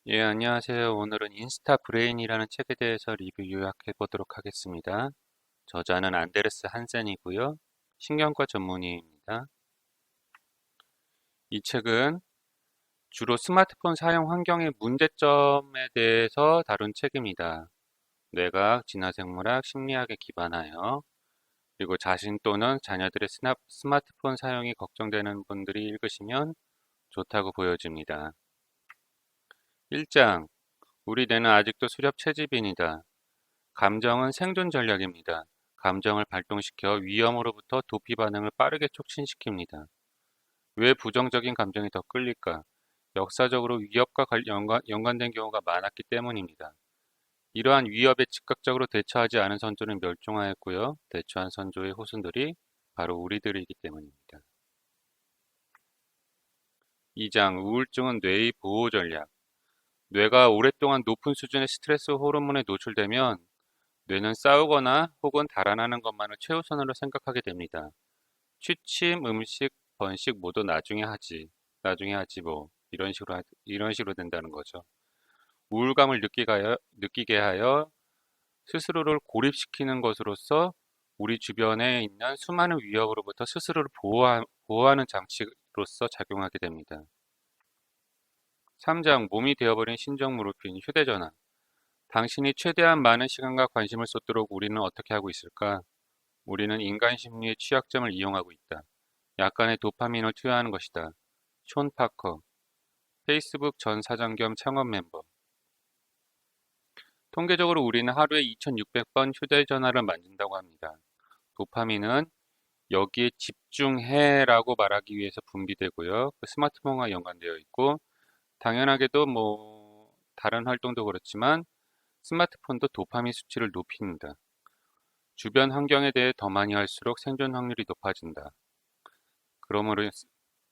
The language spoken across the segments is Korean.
예, 안녕하세요. 오늘은 인스타 브레인이라는 책에 대해서 리뷰 요약해 보도록 하겠습니다. 저자는 안데르스 한센이고요. 신경과 전문의입니다. 이 책은 주로 스마트폰 사용 환경의 문제점에 대해서 다룬 책입니다. 뇌과학, 진화생물학, 심리학에 기반하여 그리고 자신 또는 자녀들의 스마트폰 사용이 걱정되는 분들이 읽으시면 좋다고 보여집니다. 1장 우리 뇌는 아직도 수렵 채집인이다. 감정은 생존 전략입니다. 감정을 발동시켜 위험으로부터 도피 반응을 빠르게 촉진시킵니다. 왜 부정적인 감정이 더 끌릴까? 역사적으로 위협과 연관된 경우가 많았기 때문입니다. 이러한 위협에 즉각적으로 대처하지 않은 선조는 멸종하였고요. 대처한 선조의 후손들이 바로 우리들이기 때문입니다. 2장 우울증은 뇌의 보호 전략. 뇌가 오랫동안 높은 수준의 스트레스 호르몬에 노출되면 뇌는 싸우거나 혹은 달아나는 것만을 최우선으로 생각하게 됩니다. 취침, 음식, 번식 모두 나중에 하지 뭐 이런 식으로 된다는 거죠. 우울감을 느끼게 하여 스스로를 고립시키는 것으로서 우리 주변에 있는 수많은 위협으로부터 스스로를 보호하는 장치로서 작용하게 됩니다. 3장 몸이 되어버린 신종무르핀 휴대전화. 당신이 최대한 많은 시간과 관심을 쏟도록 우리는 어떻게 하고 있을까? 우리는 인간 심리의 취약점을 이용하고 있다. 약간의 도파민을 투여하는 것이다. 숀 파커, 페이스북 전 사장 겸 창업 멤버. 통계적으로 우리는 하루에 2600번 휴대전화를 만진다고 합니다. 도파민은 여기에 집중해라고 말하기 위해서 분비되고요. 그 스마트폰과 연관되어 있고 당연하게도 다른 활동도 그렇지만 스마트폰도 도파민 수치를 높입니다. 주변 환경에 대해 더 많이 할수록 생존 확률이 높아진다. 그러므로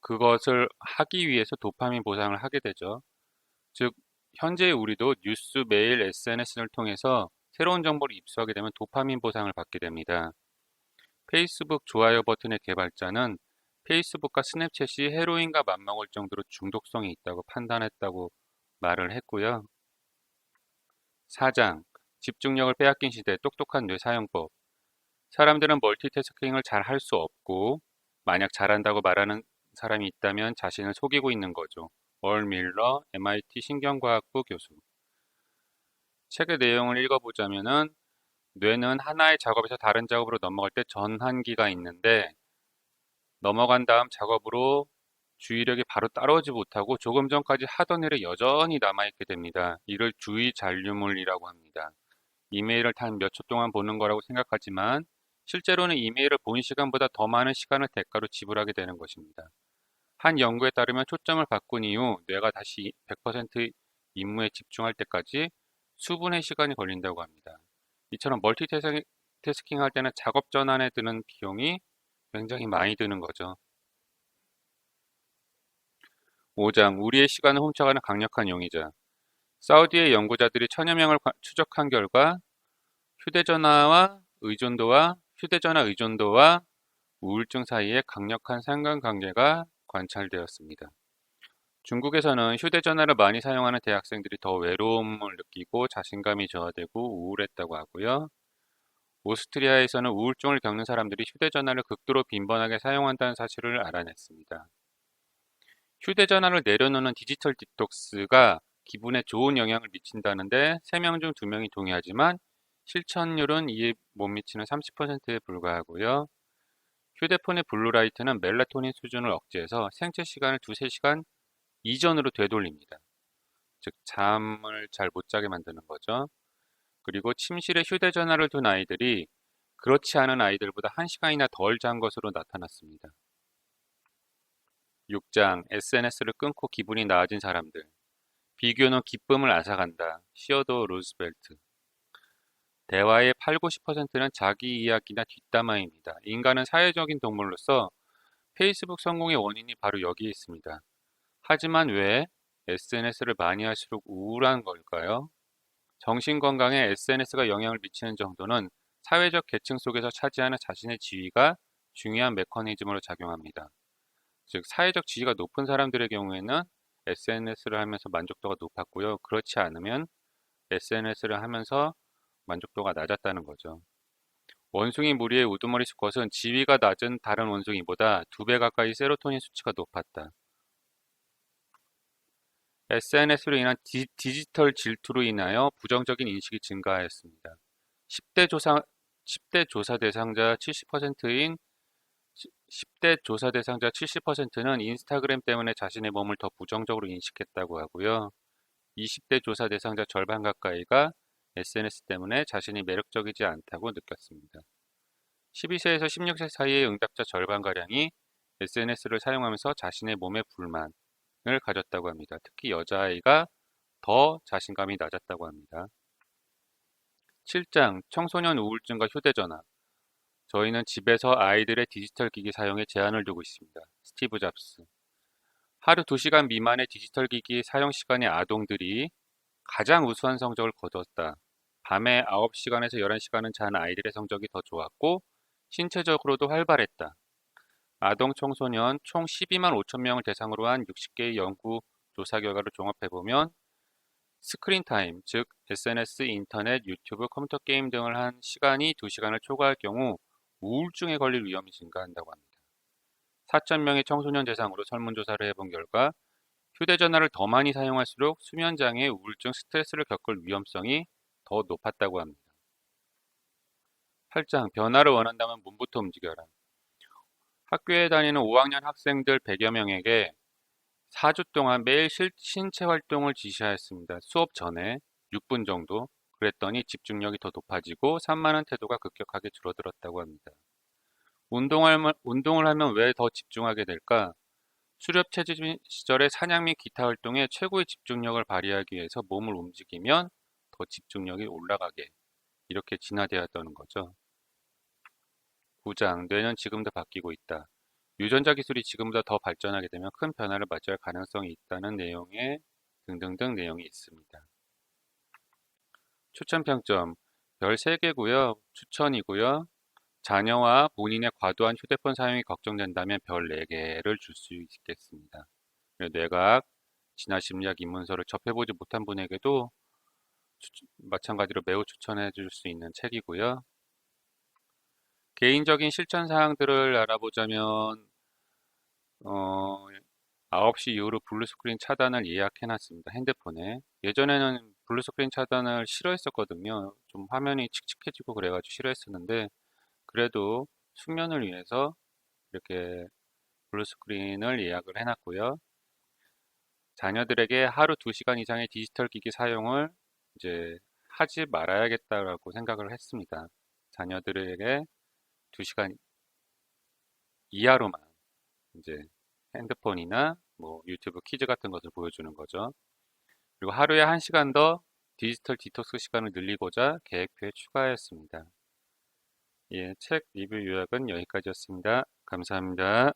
그것을 하기 위해서 도파민 보상을 하게 되죠. 즉, 현재 우리도 뉴스, 메일, SNS를 통해서 새로운 정보를 입수하게 되면 도파민 보상을 받게 됩니다. 페이스북 좋아요 버튼의 개발자는 페이스북과 스냅챗이 헤로인과 맞먹을 정도로 중독성이 있다고 판단했다고 말을 했고요. 4장, 집중력을 빼앗긴 시대 똑똑한 뇌 사용법. 사람들은 멀티태스킹을 잘 할 수 없고 만약 잘한다고 말하는 사람이 있다면 자신을 속이고 있는 거죠. 얼 밀러, MIT 신경과학부 교수. 책의 내용을 읽어보자면은 뇌는 하나의 작업에서 다른 작업으로 넘어갈 때 전환기가 있는데 넘어간 다음 작업으로 주의력이 바로 따라오지 못하고 조금 전까지 하던 일에 여전히 남아있게 됩니다. 이를 주의 잔류물이라고 합니다. 이메일을 단 몇 초 동안 보는 거라고 생각하지만 실제로는 이메일을 본 시간보다 더 많은 시간을 대가로 지불하게 되는 것입니다. 한 연구에 따르면 초점을 바꾼 이후 뇌가 다시 100% 임무에 집중할 때까지 수분의 시간이 걸린다고 합니다. 이처럼 멀티태스킹 할 때는 작업 전환에 드는 비용이 굉장히 많이 드는 거죠. 5장 우리의 시간을 훔쳐가는 강력한 용의자. 사우디의 연구자들이 천여 명을 추적한 결과 휴대전화 의존도와 우울증 사이에 강력한 상관관계가 관찰되었습니다. 중국에서는 휴대전화를 많이 사용하는 대학생들이 더 외로움을 느끼고 자신감이 저하되고 우울했다고 하고요. 오스트리아에서는 우울증을 겪는 사람들이 휴대전화를 극도로 빈번하게 사용한다는 사실을 알아냈습니다. 휴대전화를 내려놓는 디지털 디톡스가 기분에 좋은 영향을 미친다는데 3명 중 2명이 동의하지만 실천율은 이에 못 미치는 30%에 불과하고요. 휴대폰의 블루라이트는 멜라토닌 수준을 억제해서 생체 시간을 2~3시간 이전으로 되돌립니다. 즉 잠을 잘 못 자게 만드는 거죠. 그리고 침실에 휴대전화를 둔 아이들이 그렇지 않은 아이들보다 1시간이나 덜 잔 것으로 나타났습니다. 6장 SNS를 끊고 기분이 나아진 사람들. 비교는 기쁨을 앗아간다. 시어도 루즈벨트. 대화의 8~90%는 자기 이야기나 뒷담화입니다. 인간은 사회적인 동물로서 페이스북 성공의 원인이 바로 여기에 있습니다. 하지만 왜 SNS를 많이 할수록 우울한 걸까요? 정신건강에 SNS가 영향을 미치는 정도는 사회적 계층 속에서 차지하는 자신의 지위가 중요한 메커니즘으로 작용합니다. 즉, 사회적 지위가 높은 사람들의 경우에는 SNS를 하면서 만족도가 높았고요. 그렇지 않으면 SNS를 하면서 만족도가 낮았다는 거죠. 원숭이 무리의 우두머리 수컷은 지위가 낮은 다른 원숭이보다 2배 가까이 세로토닌 수치가 높았다. SNS로 인한 디지털 질투로 인하여 부정적인 인식이 증가하였습니다. 10대 조사 대상자 70%인 10대 조사 대상자 70%는 인스타그램 때문에 자신의 몸을 더 부정적으로 인식했다고 하고요. 20대 조사 대상자 절반 가까이가 SNS 때문에 자신이 매력적이지 않다고 느꼈습니다. 12세에서 16세 사이의 응답자 절반가량이 SNS를 사용하면서 자신의 몸에 불만을 가졌다고 합니다. 특히 여자아이가 더 자신감이 낮았다고 합니다. 7장 청소년 우울증과 휴대전화. 저희는 집에서 아이들의 디지털 기기 사용에 제한을 두고 있습니다. 스티브 잡스. 하루 2시간 미만의 디지털 기기 사용 시간의 아동들이 가장 우수한 성적을 거뒀다. 밤에 9시간에서 11시간은 잔 아이들의 성적이 더 좋았고 신체적으로도 활발했다. 아동 청소년 총 12만 5천 명을 대상으로 한 60개의 연구 조사 결과를 종합해보면 스크린 타임, 즉 SNS, 인터넷, 유튜브, 컴퓨터 게임 등을 한 시간이 2시간을 초과할 경우 우울증에 걸릴 위험이 증가한다고 합니다. 4,000명의 청소년 대상으로 설문조사를 해본 결과 휴대전화를 더 많이 사용할수록 수면장애, 우울증, 스트레스를 겪을 위험성이 더 높았다고 합니다. 8장 변화를 원한다면 몸부터 움직여라. 학교에 다니는 5학년 학생들 100여 명에게 4주 동안 매일 신체 활동을 지시하였습니다. 수업 전에 6분 정도. 그랬더니 집중력이 더 높아지고 산만한 태도가 급격하게 줄어들었다고 합니다. 운동을 하면 왜 더 집중하게 될까? 수렵체질 시절의 사냥 및 기타 활동에 최고의 집중력을 발휘하기 위해서 몸을 움직이면 더 집중력이 올라가게 이렇게 진화되었다는 거죠. 9장 뇌는 지금도 바뀌고 있다. 유전자 기술이 지금보다 더 발전하게 되면 큰 변화를 맞이할 가능성이 있다는 내용의 등등등 내용이 있습니다. 추천 평점 별 3개고요. 추천이고요. 자녀와 본인의 과도한 휴대폰 사용이 걱정된다면 별 4개를 줄 수 있겠습니다. 뇌과학, 진화심리학 입문서를 접해보지 못한 분에게도 마찬가지로 매우 추천해 줄 수 있는 책이고요. 개인적인 실천 사항들을 알아보자면 9시 이후로 블루스크린 차단을 예약해 놨습니다. 핸드폰에. 예전에는 블루스크린 차단을 싫어했었거든요. 좀 화면이 칙칙해지고 그래가지고 싫어했었는데 그래도 숙면을 위해서 이렇게 블루스크린을 예약을 해놨고요. 자녀들에게 하루 2시간 이상의 디지털 기기 사용을 이제 하지 말아야겠다라고 생각을 했습니다. 자녀들에게 2시간 이하로만 이제 핸드폰이나 뭐 유튜브 키즈 같은 것을 보여주는 거죠. 그리고 하루에 1시간 더 디지털 디톡스 시간을 늘리고자 계획표에 추가하였습니다. 예, 책 리뷰 요약은 여기까지였습니다. 감사합니다.